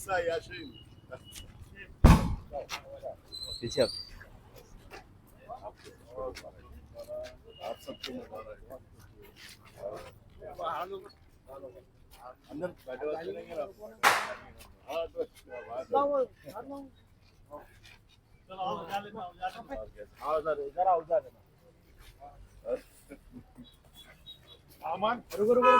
Lisa, Yashin. पीछे आप सबको मुबारक। अंदर बैठे हुए चलेंगे ना। हाँ तो हाँ सर इधर आओ उधर। सामान रुको रुको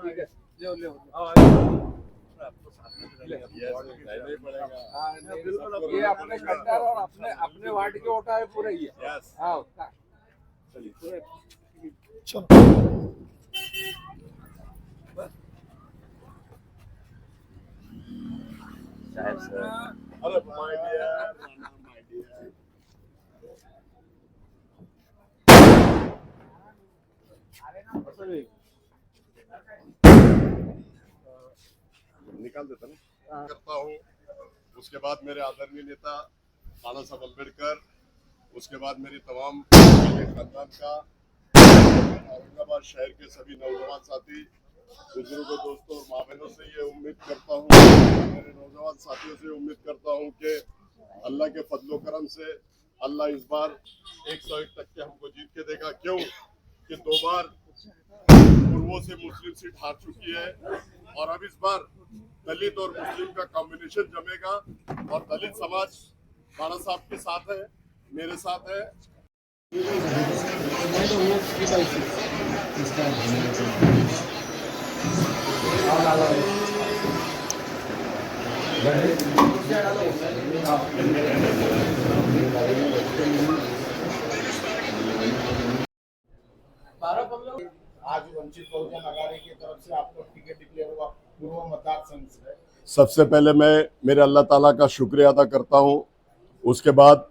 ठीक है ले ले ये अपने कंटर और अपने वार्ड के वोटर है पूरे ही है। हाँ चलिए चलो साहब सर अरे माय डियर माय डियर निकाल देता ना करता हूँ। उसके बाद मेरे आदरणीय नेता बाला साहब अम्बेडकर, उसके बाद मेरी तमाम खानदान का, औरंगाबाद शहर के सभी नौजवान साथी, बुजुर्गों, दोस्तों और माँ बहनों से ये उम्मीद करता हूँ, मेरे नौजवान साथियों से उम्मीद करता हूँ कि अल्लाह के फजलो करम से अल्लाह इस बार 101 तक के हमको जीत के देगा। क्यों कि 2 बार पूर्वों से मुस्लिम सीट हार चुकी है और अब इस बार दलित और मुस्लिम का कॉम्बिनेशन जमेगा और दलित समाज बाला साहब के साथ है, मेरे साथ है। आज वंचित बहुजन आघाड़ी की तरफ से आपको टिकट डिक्लेयर हुआ पूर्व मतदार संघ से। सबसे पहले मैं मेरे अल्लाह ताला का शुक्रिया अदा करता हूँ। उसके बाद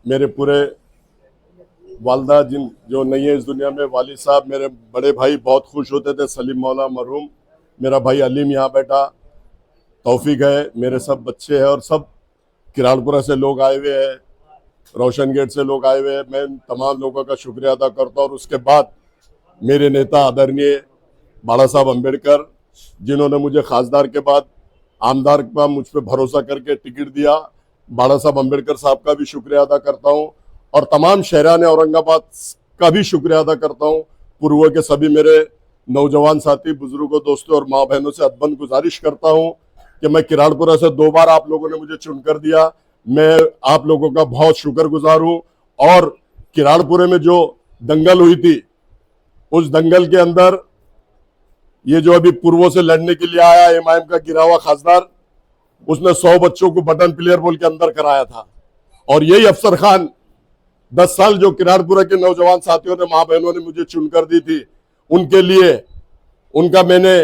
मेरे पूरे वालदा जो नहीं है इस दुनिया में, वालिद साहब, मेरे बड़े भाई बहुत खुश होते थे, सलीम मौला मरहूम, मेरा भाई अलीम यहाँ बैठा, तौफीक है, मेरे सब बच्चे हैं और सब किराड़पुरा से लोग आए हुए हैं, रोशन गेट से लोग आए हुए हैं। मैं तमाम लोगों का शुक्रिया अदा करता हूँ। और उसके बाद मेरे नेता आदरणीय बाला साहब अम्बेडकर, जिन्होंने मुझे खासदार के बाद आमदार का मुझ पर भरोसा करके टिकट दिया, बाला साहब अम्बेडकर साहब का भी शुक्रिया अदा करता हूँ। और तमाम शहरान औरंगाबाद का भी शुक्रिया अदा करता हूँ। पूर्व के सभी मेरे नौजवान साथी, बुजुर्गों, दोस्तों और माँ बहनों से अदबन गुजारिश करता हूँ कि मैं किराड़पुरा से 2 बार आप लोगों ने मुझे चुनकर दिया, मैं आप लोगों का बहुत शुक्रगुजार हूँ। और किराड़पुरे में जो दंगल हुई थी, उस दंगल के अंदर ये जो अभी पूर्वों से लड़ने के लिए आया एमआईएम का गिरा हुआ खासदार, उसने 100 बच्चों को बटन प्लेयर बोल के अंदर कराया था। और यही अफसर खान 10 साल जो किराड़पुरा के नौजवान साथियों ने, माँ बहनों ने मुझे चुनकर दी थी, उनके लिए उनका मैंने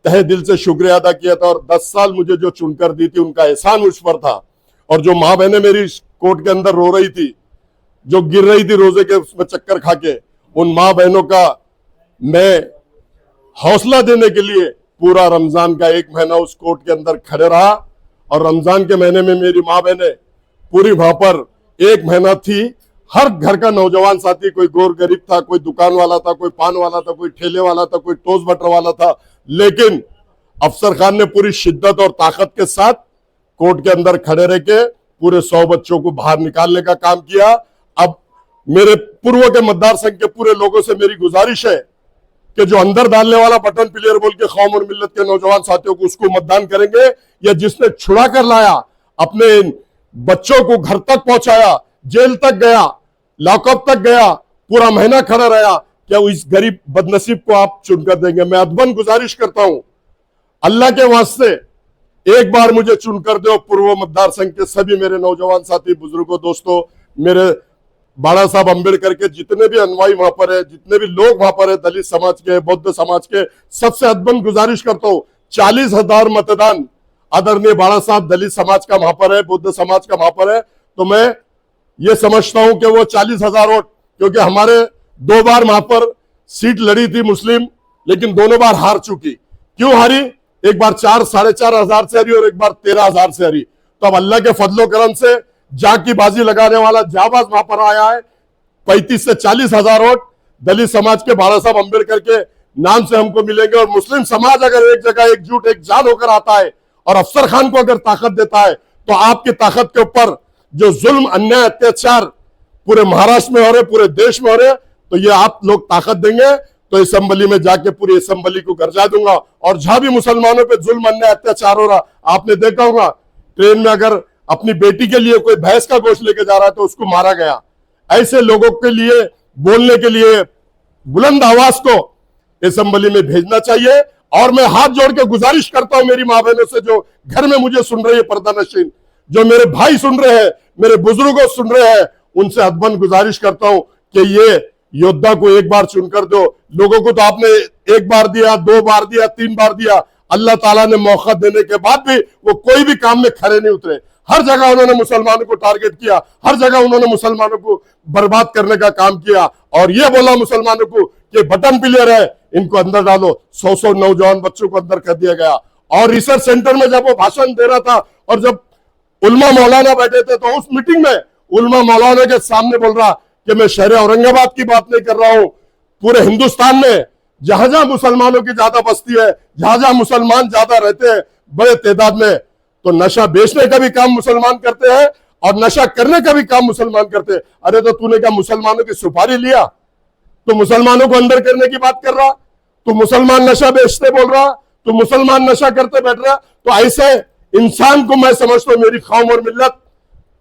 तहे दिल से शुक्रिया अदा किया था। और 10 साल मुझे जो चुनकर दी थी, उनका एहसान मुझ पर था। और जो माँ बहनें मेरी कोर्ट के अंदर रो रही थी, जो गिर रही थी रोजे के उसमें चक्कर खा के, उन माँ बहनों का मैं हौसला देने के लिए पूरा रमजान का 1 महीना उस कोर्ट के अंदर खड़े रहा। और रमजान के महीने में मेरी माँ बहनें पूरी वहां पर 1 महीना थी। हर घर का नौजवान साथी, कोई गोर गरीब था, कोई दुकान वाला था, कोई पान वाला था, कोई ठेले वाला था, कोई टोस्ट बटर वाला था, लेकिन अफसर खान ने पूरी शिद्दत और ताकत के साथ कोर्ट के अंदर खड़े रह के पूरे 100 बच्चों को बाहर निकालने का काम किया। अब मेरे पूर्व के मतदार संघ के पूरे लोगों से मेरी गुजारिश है कि जो अंदर डालने वाला बटन प्लेयर बोल के कौम और मिल्लत के नौजवान साथियों को, उसको मतदान करेंगे, या जिसने छुड़ा कर लाया, अपने बच्चों को घर तक पहुंचाया, जेल तक गया, लॉकअप तक गया, पूरा महीना खड़ा रहा, क्या इस गरीब बदनसीब को आप चुनकर देंगे? मैं अदबन गुजारिश करता हूं, अल्लाह के वास्ते एक बार मुझे चुनकर दो। पूर्व मतदार संघ के सभी मेरे नौजवान साथी, बुजुर्गों, दोस्तों, मेरे बाला साहब अम्बेडकर के जितने भी अनुयायी वहां पर है, जितने भी लोग वहां पर है, दलित समाज के, बौद्ध समाज के, सबसे अदबन गुजारिश करता हूं, 40,000 मतदान आदरणीय बाला साहब दलित समाज का वहां पर है, बौद्ध समाज का वहां पर है, तो मैं ये समझता हूं कि वो 40,000 वोट, क्योंकि हमारे 2 बार वहां पर सीट लड़ी थी मुस्लिम, लेकिन दोनों बार हार चुकी। क्यों हारी? एक बार 4-4.5 हजार से हारी और एक बार 13,000 से हारी। तो अब अल्लाह के फजलो करम से जा की बाजी लगाने वाला जाबाज वहां पर आया है। 35 से 40 हजार वोट दलित समाज के बाला साहब अम्बेडकर के नाम से हमको मिलेंगे। और मुस्लिम समाज अगर एक जगह एकजुट एक जान होकर आता है और अफसर खान को अगर ताकत देता है, तो आपकी ताकत के ऊपर जो जुल्म अन्याय अत्याचार पूरे महाराष्ट्र में हो रहे, पूरे देश में हो रहे, तो ये आप लोग ताकत देंगे तो असेंबली में जाके पूरी असेंबली को गरजा दूंगा। और जहां भी मुसलमानों पे जुल्म अन्याय अत्याचार हो रहा, आपने देखा होगा ट्रेन में अगर अपनी बेटी के लिए कोई भैंस का गोश्त लेके जा रहा है तो उसको मारा गया। ऐसे लोगों के लिए बोलने के लिए बुलंद आवाज को असेंबली में भेजना चाहिए। और मैं हाथ जोड़ के गुजारिश करता हूं मेरी मां बहनों से, जो घर में मुझे सुन रही है, पर्दा नशीन जो मेरे भाई सुन रहे हैं, मेरे बुजुर्गों सुन रहे हैं, उनसे हदबंद गुजारिश करता हूं कि ये योद्धा को एक बार चुनकर दो। लोगों को तो आपने एक बार दिया, 2 बार दिया, 3 बार दिया, अल्लाह ताला ने मौका देने के बाद भी वो कोई भी काम में खड़े नहीं उतरे। हर जगह उन्होंने मुसलमानों को टारगेट किया, हर जगह उन्होंने मुसलमानों को बर्बाद करने का काम किया और ये बोला मुसलमानों को कि बटन प्लेयर है, इनको अंदर डालो। 100 नौजवान बच्चों को अंदर कर दिया गया। और रिसर्च सेंटर में जब वो भाषण दे रहा था और जब उलमा मौलाना बैठे थे, तो उस मीटिंग में उलमा मौलाना के सामने बोल रहा कि मैं शहर औरंगाबाद की बात नहीं कर रहा हूं, पूरे हिंदुस्तान में जहां जहां मुसलमानों की ज्यादा बस्ती है, जहां जहां मुसलमान ज्यादा रहते हैं बड़े तादाद में, तो नशा बेचने का भी काम मुसलमान करते हैं और नशा करने का भी काम मुसलमान करते हैं। अरे तो तूने क्या मुसलमानों की सुपारी लिया? तो मुसलमानों को अंदर करने की बात कर रहा, तो मुसलमान नशा बेचते बोल रहा, तो मुसलमान नशा करते बैठ रहा। तो ऐसे इंसान को मैं समझता हूं मेरी कौम और मिल्लत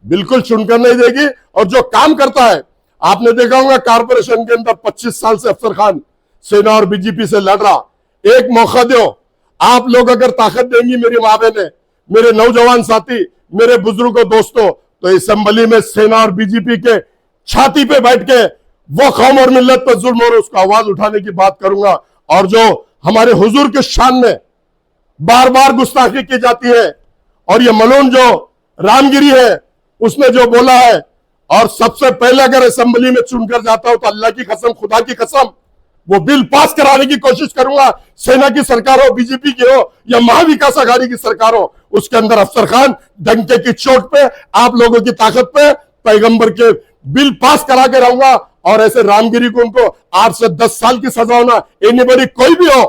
बिल्कुल चुनकर नहीं देगी। और जो काम करता है, आपने देखा होगा कारपोरेशन के अंदर 25 साल से अफसर खान सेना और बीजेपी से लड़ रहा। एक मौका दो, आप लोग अगर ताकत देंगी मेरी मां बहनें, मेरे नौजवान साथी, मेरे बुजुर्गों दोस्तों, तो असेंबली में सेना और बीजेपी के छाती पे बैठ के वो कौम और मिल्लत पर जुल्म और उसको आवाज उठाने की बात करूंगा। और जो हमारे हुजूर के शान में बार बार गुस्ताखी की जाती है, और ये मलून जो रामगिरी है उसने जो बोला है, और सबसे पहले अगर असेंबली में चुनकर जाता हो तो अल्लाह की कसम, खुदा की कसम, वो बिल पास कराने की कोशिश करूंगा। सेना की सरकार हो, बीजेपी की हो या महाविकास आघाड़ी की सरकार हो, उसके अंदर अफसर खान डंके की चोट पे, आप लोगों की ताकत पे पैगंबर के बिल पास करा के रहूंगा। और ऐसे रामगिरी को उनको 8 से 10 साल की सजा होना, एनीबॉडी कोई भी हो,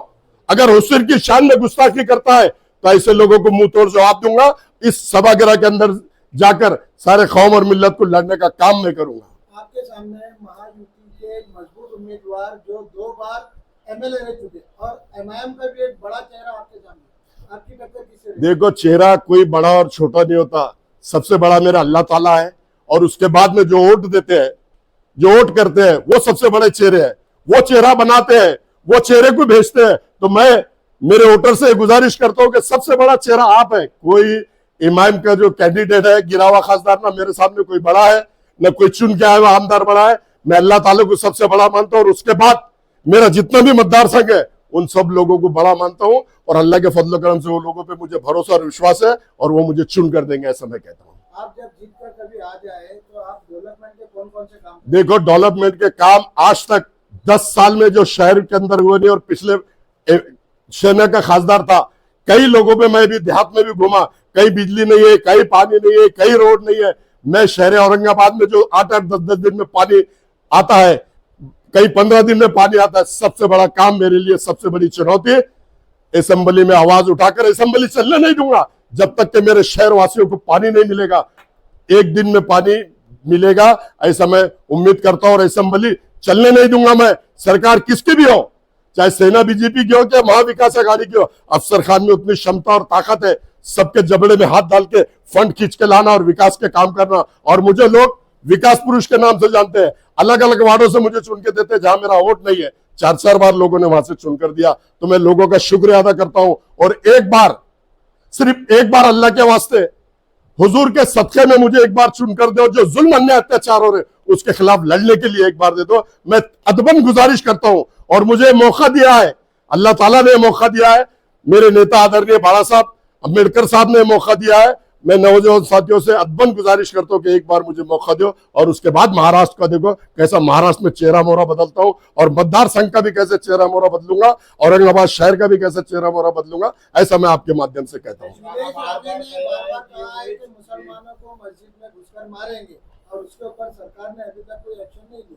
अगर हुजूर की शान में गुस्ताखी करता है तो ऐसे लोगों को मुंह तोड़ जवाब दूंगा। इस सभागृह के अंदर जाकर सारे कौम और मिल्लत को लड़ने का काम मैं करूंगा। आपके सामने महायुति के एक मजबूत उम्मीदवार जो 2 बार एमएलए रह चुके और एमआईएम का भी एक बड़ा चेहरा आपके सामने, आपकी टक्कर किससे रहेगी? देखो, चेहरा कोई बड़ा और छोटा नहीं होता, सबसे बड़ा मेरा अल्लाह ताला है। और उसके बाद में जो वोट देते हैं, जो वोट करते हैं, वो सबसे बड़े चेहरे हैं। वो चेहरा बनाते हैं, वो चेहरे को भेजते हैं। तो मैं मेरे वोटर से गुजारिश करता हूं कि सबसे बड़ा चेहरा आप है। कोई इमाम का जो कैंडिडेट है गिरा हुआ खासदार, ना मेरे सामने कोई बड़ा है, ना कोई चुन के आया हुआ आमदार बड़ा है। मैं अल्लाह ताला को सबसे बड़ा मानता हूं और उसके बाद मेरा जितना भी मतदार संघ है उन सब लोगों को बड़ा मानता हूं। और अल्लाह के फजल करम से वो लोगों पे मुझे भरोसा और विश्वास है और वो मुझे चुन कर देंगे, ऐसा मैं कहता हूं। आप जब जीत कर कभी आ जाए तो आप डेवलपमेंट के कौन कौन से काम? देखो, डेवलपमेंट के काम आज तक 10 साल में जो शहर के अंदर हुए नहीं, और पिछले सेना का खासदार था, कई लोगों पे मैं भी देहात में भी घूमा, कहीं बिजली नहीं है, कहीं पानी नहीं है, कहीं रोड नहीं है। मैं शहर औरंगाबाद में जो 8-8, 10-10 दिन में पानी आता है, कहीं 15 दिन में पानी आता है। सबसे बड़ा काम मेरे लिए, सबसे बड़ी चुनौती, असेंबली में आवाज उठाकर असेंबली चलने नहीं दूंगा जब तक कि मेरे शहर वासियों को पानी नहीं मिलेगा। एक दिन में पानी मिलेगा ऐसा मैं उम्मीद करता हूं और असेंबली चलने नहीं दूंगा मैं। सरकार किसकी भी हो, चाहे सेना बीजेपी की हो या महाविकास आघाड़ी की हो, अफसर खान में उतनी क्षमता और ताकत है सबके जबड़े में हाथ डाल के फंड खींच के लाना और विकास के काम करना। और मुझे लोग विकास पुरुष के नाम से जानते हैं। अलग अलग वार्डों से मुझे चुन के देते हैं जहां मेरा वोट नहीं है, 4-4 बार लोगों ने वहां से चुनकर दिया। तो मैं लोगों का शुक्रिया अदा करता हूं। और एक बार, सिर्फ एक बार अल्लाह के वास्ते हुजूर के सदक़े में मुझे एक बार चुनकर दो। जो जुल्म अन्याय अत्याचार हो रहे उसके खिलाफ लड़ने के लिए एक बार दे दो। मैं अदबन गुजारिश करता हूं और मुझे मौका दिया है, अल्लाह ताला ने मौका दिया है, मेरे नेता आदरणीय बाला साहब अम्बेडकर साहब ने मौका दिया है। मैं नौजवान साथियों से अदबन गुजारिश करता हूं कि एक बार मुझे मौका दो और उसके बाद महाराष्ट्र का देखो कैसा महाराष्ट्र में चेहरा मोहरा बदलता हूं और मतदार संघ का भी कैसे चेहरा मोहरा बदलूंगा, औरंगाबाद शहर का भी कैसे चेहरा मोहरा बदलूंगा, ऐसा मैं आपके माध्यम से कहता हूं। अखिलेश यादव ने बार-बार कहा है कि मुसलमानों को मस्जिद में घुसकर मारेंगे और उसके ऊपर सरकार ने अभी तक कोई एक्शन नहीं लिया।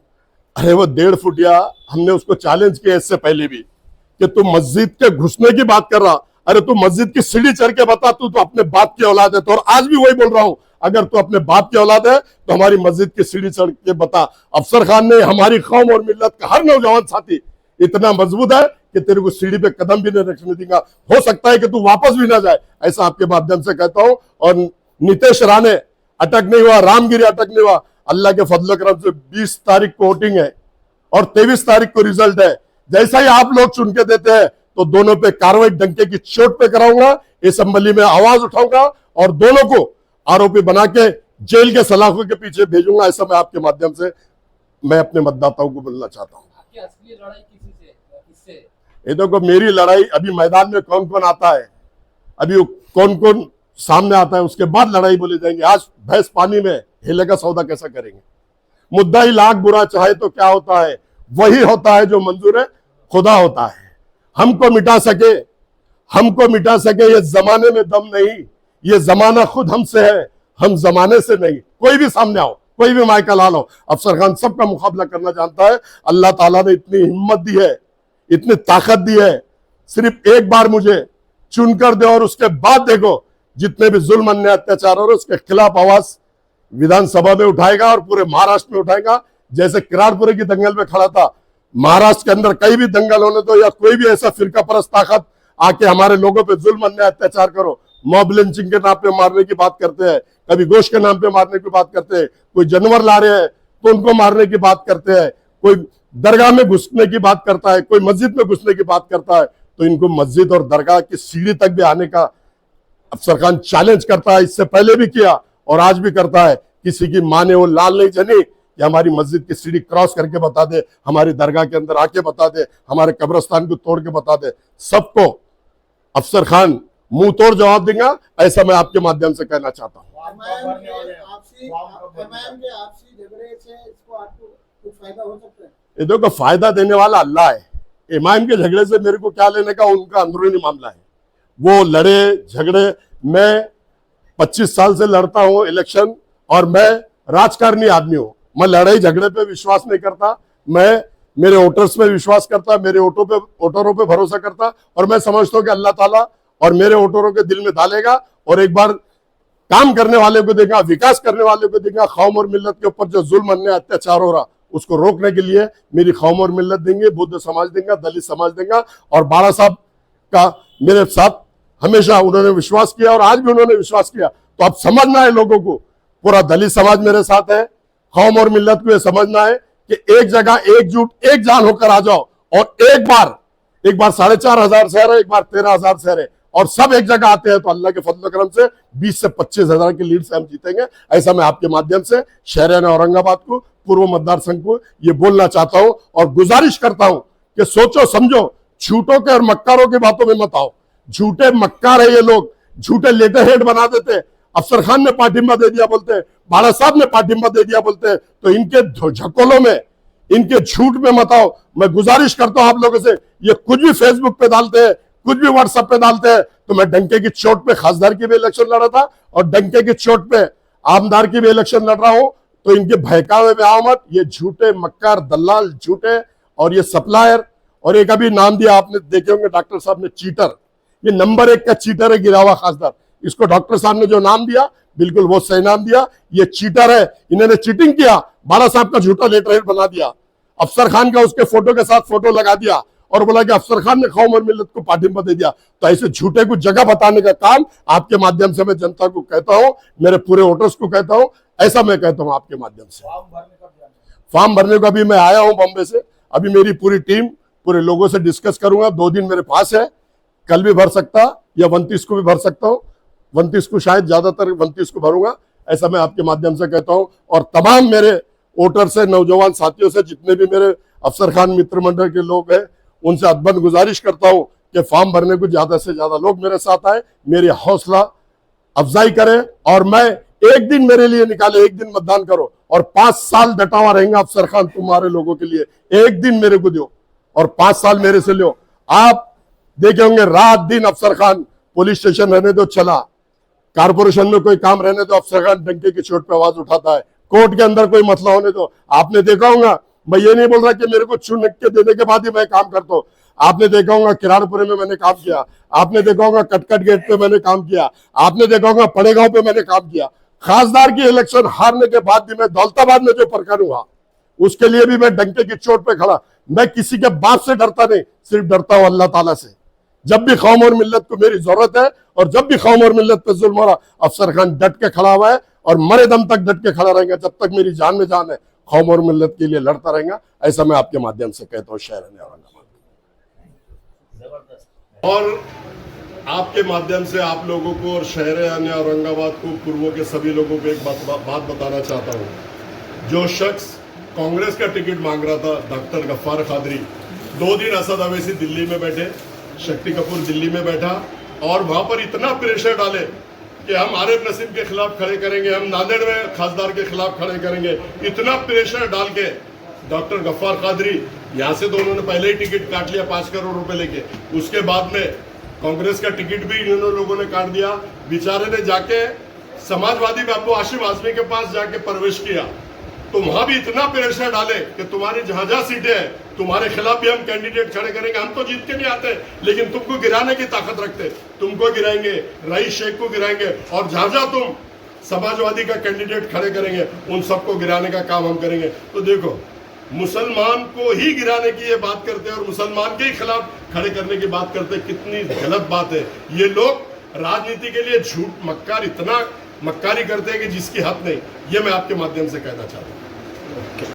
अरे वो 1.5 फुटिया, हमने उसको चैलेंज किया इससे पहले भी कि तू मस्जिद के घुसने की बात कर रहा, अरे तू मस्जिद की सीढ़ी चढ़ के बता, तू तो अपने बाप की औलाद है। तो और आज भी वही बोल रहा हूं, अगर तू अपने बाप की औलाद है तो हमारी मस्जिद की सीढ़ी चढ़ के बता। अफसर खान ने हमारी कौम और मिल्लत का हर नौजवान साथी इतना मजबूत है कि तेरे को सीढ़ी पे कदम भी नहीं रखने देगा, हो सकता है कि तू वापस भी ना जाए, ऐसा आपके माध्यम से कहता हूं। और नीतीश राणे अटक नहीं हुआ, रामगिरी अटक नहीं हुआ, अल्लाह के फजल करम से 20 तारीख को वोटिंग है और 23 तारीख को रिजल्ट है। जैसा ही आप लोग चुन के देते हैं तो दोनों पे कार्रवाई डंके की चोट पे कराऊंगा, असेंबली में आवाज उठाऊंगा और दोनों को आरोपी बना के जेल के सलाखों के पीछे भेजूंगा। ऐसा मैं आपके माध्यम से मैं अपने मतदाताओं को बोलना चाहता हूं। आपकी असली लड़ाई किससे? ये देखो मेरी लड़ाई अभी मैदान में कौन कौन आता है, अभी कौन कौन सामने आता है, उसके बाद लड़ाई बोली जाएंगे। आज भैंस पानी में, हीले का सौदा कैसा करेंगे? मुद्दा ही लाख बुरा चाहे तो क्या होता है, वही होता है जो मंजूर है खुदा होता है। हमको मिटा सके ये जमाने में दम नहीं, ये जमाना खुद हमसे है, हम जमाने से नहीं। कोई भी सामने आओ, कोई भी माइकल हाल हो, अफसर खान सबका मुकाबला करना जानता है। अल्लाह ताला ने इतनी हिम्मत दी है, इतनी ताकत दी है, सिर्फ एक बार मुझे चुनकर दे और उसके बाद देखो जितने भी जुल्म अन्याय अत्याचार हो रहे उसके खिलाफ आवाज विधानसभा में उठाएगा और पूरे महाराष्ट्र में उठाएगा। जैसे किराड़पुरे की दंगल में खड़ा था, महाराष्ट्र के अंदर कहीं भी दंगल होने दो या कोई भी ऐसा फिरका परस्त ताकत आके हमारे लोगों पे जुल्म अन्याय अत्याचार करो, मॉब लिंचिंग के नाम पे मारने की बात करते हैं, कभी गोश्त के नाम पे मारने की बात करते हैं, कोई जानवर ला रहे हैं तो उनको मारने की बात करते हैं, कोई दरगाह में घुसने की बात करता है, कोई मस्जिद में घुसने की बात करता है, तो इनको मस्जिद और दरगाह की सीढ़ी तक भी आने का अफसर खान चैलेंज करता है। इससे पहले भी किया और आज भी करता है। किसी की माँ ने वो लाल नहीं जनी कि हमारी मस्जिद की सीढ़ी क्रॉस करके बता दे, हमारी दरगाह के अंदर आके बता दे, हमारे कब्रिस्तान को तोड़ के बता दे। सबको अफसर खान मुंह तोड़ जवाब देगा, ऐसा मैं आपके माध्यम से कहना चाहता हूँ। एमआईएम के आपसी झगड़े से इसको आपको कुछ फायदा हो सकता है? ये देखो फायदा देने वाला अल्लाह है, एमआईएम के झगड़े से मेरे को क्या लेने का, उनका अंदरूनी मामला है। वो लड़े झगड़े, मैं 25 साल से लड़ता हूं इलेक्शन और मैं राजकारणी आदमी हूं। मैं लड़ाई झगड़े पे विश्वास नहीं करता, मैं मेरे वोटर्स पे विश्वास करता, मेरे वोटरों पे भरोसा करता और मैं समझता हूं कि अल्लाह ताला और मेरे वोटरों के दिल में डालेगा और एक बार काम करने वाले को देगा, विकास करने वाले को देगा। कौम और मिल्लत के ऊपर जो जुल्म अन्याय अत्याचार हो रहा उसको रोकने के लिए मेरी कौम और मिल्लत देंगे, बुद्ध समाज देगा, दलित समाज देगा। और बाड़ा साहब का मेरे साथ हमेशा उन्होंने विश्वास किया और आज भी उन्होंने विश्वास किया। तो अब समझना है लोगों को, पूरा दलित समाज मेरे साथ है, कौम और मिल्लत को यह समझना है कि एक जगह एकजुट एक जान होकर आ जाओ और एक बार 4,500 शहर है, एक बार 13,000 शहर है और सब एक जगह आते हैं तो अल्लाह के फजल करम से 20 से 25,000 की लीड से हम जीतेंगे। ऐसा मैं आपके माध्यम से शहर औरंगाबाद को, पूर्व मतदार संघ को ये बोलना चाहता हूं और गुजारिश करता हूं कि सोचो समझो, झूठों के और मक्कारों की बातों में मत आओ। झूठे मक्कार है ये लोग, झूठे लेटर हेड बना देते। अफसर खान ने पार्टिंबा दे दिया बोलते, बाड़ा साहब ने पार्टिंबा दे दिया बोलते, तो इनके झकोलों में, इनके झूठ में मत आओ। मैं गुजारिश करता हूं आप लोगों से, ये कुछ भी फेसबुक पे डालते हैं, कुछ भी व्हाट्सएप पे डालते हैं, तो मैं डंके की चोट पे खासदार की भी इलेक्शन लड़ा था और डंके की चोट पे आमदार की भी इलेक्शन लड़ रहा हूं। तो इनके बहकावे में आओ मत, ये झूठे मक्कार दलाल झूठे और ये सप्लायर। और एक अभी नाम दिया आपने देखे होंगे डॉक्टर साहब ने, चीटर। ये नंबर 1 का चीटर है गिरावा खासदार। इसको डॉक्टर साहब ने जो नाम दिया बिल्कुल वो सही नाम दिया, ये चीटर है। इन्होंने चीटिंग किया, बाड़ा साहब का झूठा लेटर बना दिया, अफसर खान का उसके फोटो के साथ फोटो लगा दिया और बोला कि अफसर खान ने कौम और मिल्लत को पार्टिंबा दे दिया। तो ऐसे झूठे को जगह बताने का काम आपके माध्यम से मैं जनता को कहता हूं, मेरे पूरे वोटर्स को कहता हूं, ऐसा मैं कहता हूं आपके माध्यम से। फॉर्म भरने को अभी मैं आया हूं बॉम्बे से, अभी मेरी पूरी टीम पूरे लोगों से डिस्कस करूंगा। 2 दिन मेरे पास है, कल भी भर सकता या 29 को भी भर सकता हूं। 29 को शायद, ज्यादातर 29 को भरूंगा, ऐसा मैं आपके माध्यम से कहता हूं। और तमाम मेरे वोटर से, नौजवान साथियों से, जितने भी मेरे अफसर खान मित्र मंडल के लोग हैं, उनसे अदबन गुजारिश करता हूं कि फॉर्म भरने को ज्यादा से ज्यादा लोग मेरे साथ आए। मेरी हौसला अफजाई करे और मैं एक दिन मेरे लिए निकाले, एक दिन मतदान करो और 5 साल डटा हुआ रहेंगे अफसर खान तुम्हारे लोगों के लिए। एक दिन मेरे को दो और 5 साल मेरे से लो। आप देखे होंगे रात दिन अफसर खान पुलिस स्टेशन रहने दो चला, कारपोरेशन में कोई काम रहने दो अफसर खान डंके की चोट पे आवाज उठाता है, कोर्ट के अंदर कोई मसला होने दो। आपने देखा होगा, मैं ये नहीं बोल रहा कि मेरे को चुन के देने के बाद ही मैं काम करता हूँ। आपने देखा होगा किराड़पुरे में मैंने काम किया, आपने देखा होगा कटकट गेट पे मैंने काम किया, आपने देखा होगा पड़ेगांव पे मैंने काम किया। खासदार की इलेक्शन हारने के बाद भी मैं दौलताबाद में जो प्रकरण हुआ उसके लिए भी मैं डंके की चोट पे खड़ा। मैं किसी के बाप से डरता नहीं, सिर्फ डरता हूं अल्लाह ताला से। जब भी कौम और मिल्लत को मेरी जरूरत है और जब भी कौम और मिल्लत पे जुल्म हो रहा, अफसर खान डट के खड़ा हुआ है और मरे दम तक डट के खड़ा रहेगा। जब तक मेरी जान में जान है कौम और मिल्लत के लिए लड़ता रहेगा। ऐसा मैं आपके माध्यम से कहता हूँ शहर औरंगाबाद। और आपके माध्यम से आप लोगों को और शहर औरंगाबाद को, पूर्वों के सभी लोगों को एक बात बताना चाहता हूँ। जो शख्स कांग्रेस का टिकट मांग रहा था, डॉक्टर गफ्फार कादरी, 2 दिन असद अवैसी दिल्ली में बैठे, शक्ति कपूर दिल्ली में बैठा और वहां पर इतना प्रेशर डाले कि हम आरिफ नसीम के खिलाफ खड़े करेंगे, हम नांदेड़ में खासदार के खिलाफ खड़े करेंगे। इतना प्रेशर डाल के डॉक्टर गफ्फार कादरी यहाँ से तो उन्होंने पहले ही टिकट काट लिया 5 करोड़ रुपए लेके। उसके बाद में कांग्रेस का टिकट भी इन्होंने लोगों ने काट दिया। बेचारे ने जाके समाजवादी बाबू हाशिम आजमी के पास जाके प्रवेश किया तो वहां भी इतना प्रेशर डाले कि तुम्हारी जहां जहां सीटें हैं तुम्हारे खिलाफ भी हम कैंडिडेट खड़े करेंगे। हम तो जीत के नहीं आते लेकिन तुमको गिराने की ताकत रखते, तुमको गिराएंगे, रईस शेख को गिराएंगे और जहां जहां तुम समाजवादी का कैंडिडेट खड़े करेंगे उन सबको गिराने का काम हम करेंगे। तो देखो, मुसलमान को ही गिराने की ये बात करते हैं और मुसलमान के ही खिलाफ खड़े करने की बात करते हैं। कितनी गलत बात है। ये लोग राजनीति के लिए झूठ मक्कार, इतना मक्कारी करते हैं कि जिसकी हद नहीं। ये मैं आपके माध्यम से कहना चाहता हूँ।